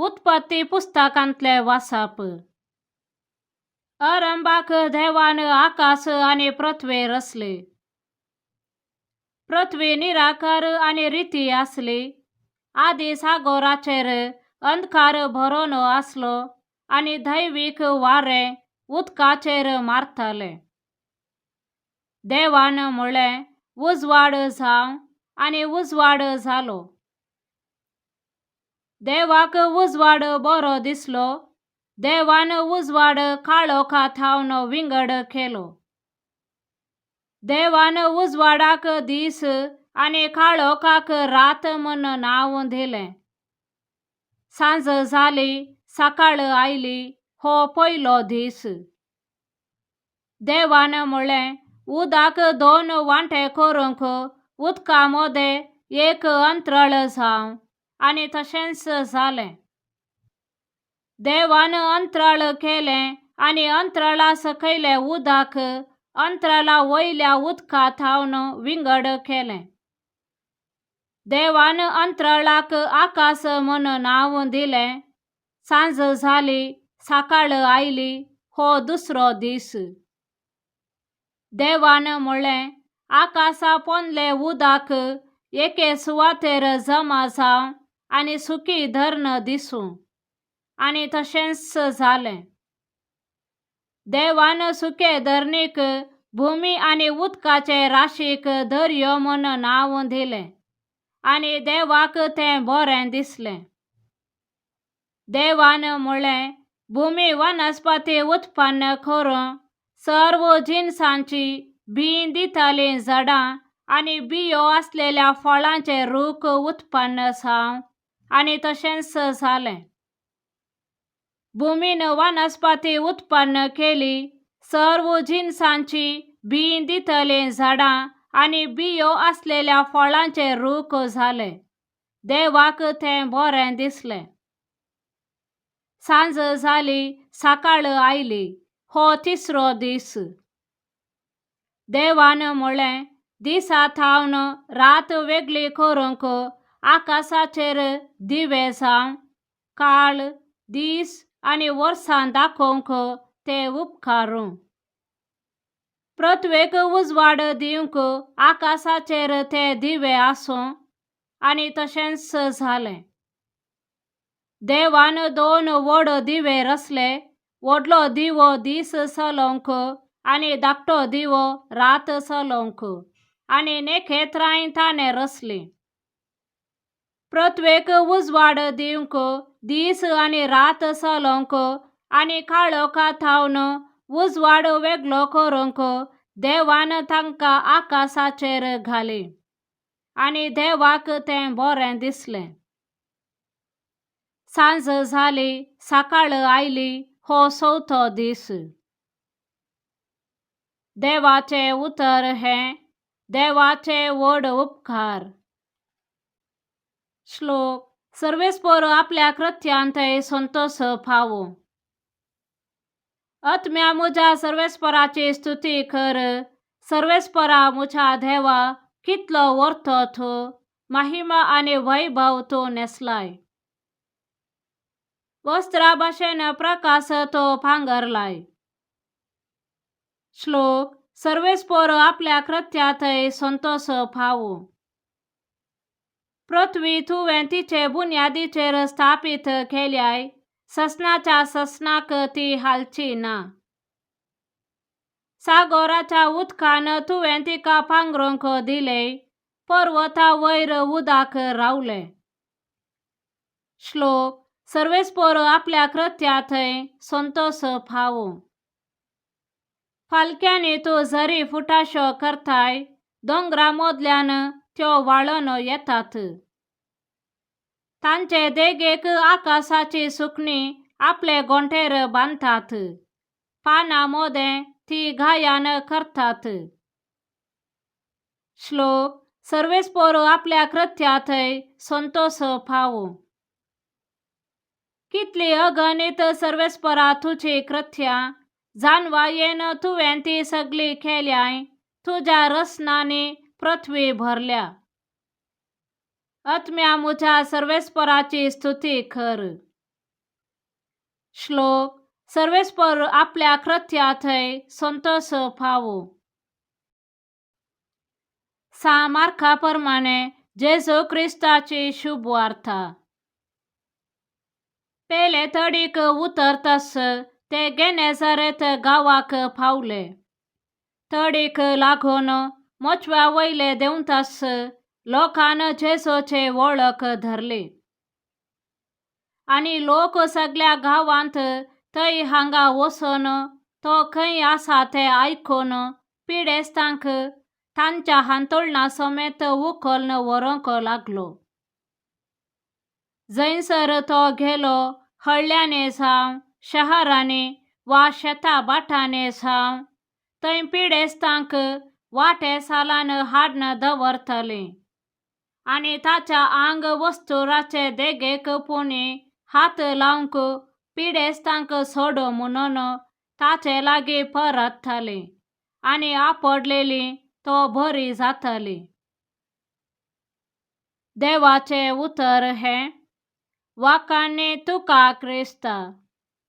उत्पत्ती पुस्तकांतले वाचप. अरंभाक देवान आकाश आणि पृथ्वी रचले. पृथ्वी निराकार आणि रिती असली. आदी सागराचेर अंधकार भरून असलो आणि दैविक वारे उदकाचेर मारताले. देवान म्हळे, उजवाड जावं, आणि उजवाड जालो. देवाक उजवाड बरो दिसलो. देवान उजवाड काळोखा थावन विंगड केलो. देवान उजवाडाक दीस आणि काळोखाक रात म्हण नाव दिले. सांज जाली, सकाळ आयली, हो पयलो दीस. देवान म्हळे, उदक दोन वांटे करूंक उदका मध्ये एक अंतराळ जावं, आणि तशेंच जालें. देवान अंतराळ केलें आणि अंतराळा सकयले उदक अंतराळा वयल्या उदका थावन विंगड केलें. देवान अंतराळाक आकाश म्हण नाव दिलें. सांज जाली, सकाळ आयली, हो दुसरो दीस. देवान म्हळें, आकाशा पोंदले उदक एके सुवातेर जमा जावं आणि सुकी धरण दिसूं, आणि तशेंच जालें. देवान सुके धरणीक भूमी आणि उदकाचे राशीक दर्यो म्हण नाव दिलें, आणि देवाक तें बरें दिसलें. देवान म्हळें, भूमी वनस्पती उत्पन्न करूं, सर्व जिनसांची बीं दितलीं झाडां आणि बियो असलेल्या फळांचे रूख उत्पन्न जावं, आणि तशेंच जालें. भूमीन वनस्पती उत्पन्न केली. सर्व जिनसांची बीं दितलीं झाडां आणि बियो असलेल्या फळांचे रूख झाले. देवाक तें बरें दिसलें. सांज जाली, सकाळ आयली, हो तिसरो दीस. देवान म्हळें, दिसा थावन रात वेगळी करूंक आकाशाचेर दिवे जावं, काळ, दीस आणि वर्सां दाखोवंक ते उपकारूं. पृथ्वीक उजवाड दिवंक आकाशाचेर ते दिवे आसूं, आणि तशेंच जालें. देवान दोन व्हड दिवे रचले. व्हडलो दिवो दीस चलोवंक आणि धाकटो दिवो रात चलोवंक, आणि नखेत्रांय ताणें रचलीं. पृथ्वीक उजवाड दिवंक दीस आणि रात चलोवंक आणि काळोखा थावन उजवाड वेगळो करूंक देवान तांकां आकाशाचेर घाली, आणि देवाक तें बरें दिसलें. सांज जाली, सकाळ आयली, हो चवथो दीस. देवाचे उतर हें, देवाचे व्हड उपकार. श्लोक. सर्वेस्पर आपल्या कृत्यांत संतोष फावो. आत्म्या मुझ्या सर्वेस्पराची स्तुती कर. सर्वेस्परा मुझ्या देवा, कितलो वर्थ तो, महिमा आणि वैभव तो नेसलाय. वस्त्रा भाशेन प्रकाश तो पांघरलाय. श्लोक. सर्वेस्पर आपल्या कृत्यात संतोष फावो. पृथ्वी तुवें तिचे बुन्यादीचेर स्थापीत केल्याय. ससनाच्या ससनाक ती हालची ना. सागराच्या उदकान तुवें तिका पांघरूंक दिले. पर्वता वयर उदक रावले. श्लोक. सर्वेस्पर आपल्या कृत्यात संतोष फावो. फालक्यांनी तो झरी फुटाशो करताय. दोंगरा मोदल्यान त्यो वाळून येतात. तांचे देगेक आकाशाची सुकणी आपले गोंठेर बांदतात. पानां मोदें ती घायान करतात. श्लोक. सर्वेस्पर आपल्या कृत्यात संतोष फावो. कितली अगणित सर्वेस्परा तुझी कृत्यां, जानवायेन तुवें ती सगळी केल्याय. तुझ्या रचनांनी पृथ्वी भरल्या. आत्म्या मुझ्या सर्वेस्पराची स्तुती कर. श्लोक सर्वेस्पर आपल्या कृत्यात संतोष पावो. सामार्काप्रमाणे जेजू ख्रिस्ताची शुभ वार्ता. पेले तडीक उतरतास ते गेनेझारेत गावाक पावले. तडीक लागून मोचव्या वयले देऊन तास लोकान जेजूचे वळख धरली. आणि लोक सगळ्या गावांत थंय हांगा वचून तो खंय आसा ते आयकून पिडेस्तांक तांच्या हांतोळणा समेत उखलून व्हरूंक लागलो. जंयसर तो गेलो, हळ्ळ्यांनी जावं शहरांनी वा शेता बाटांनी जावं थंय पिडेस्तांक वाटे सालान हाडून दवरतली. आणि ताच्या आंग वस्तुराचे देगेक पुणी हात लावंक पिडेस्तांक सोडो म्हणून ताचे लागीं परततली आणि आपडलेली तो बरी जातली. देवाचे उतर हे. वाखाणणी तुका क्रिस्ता.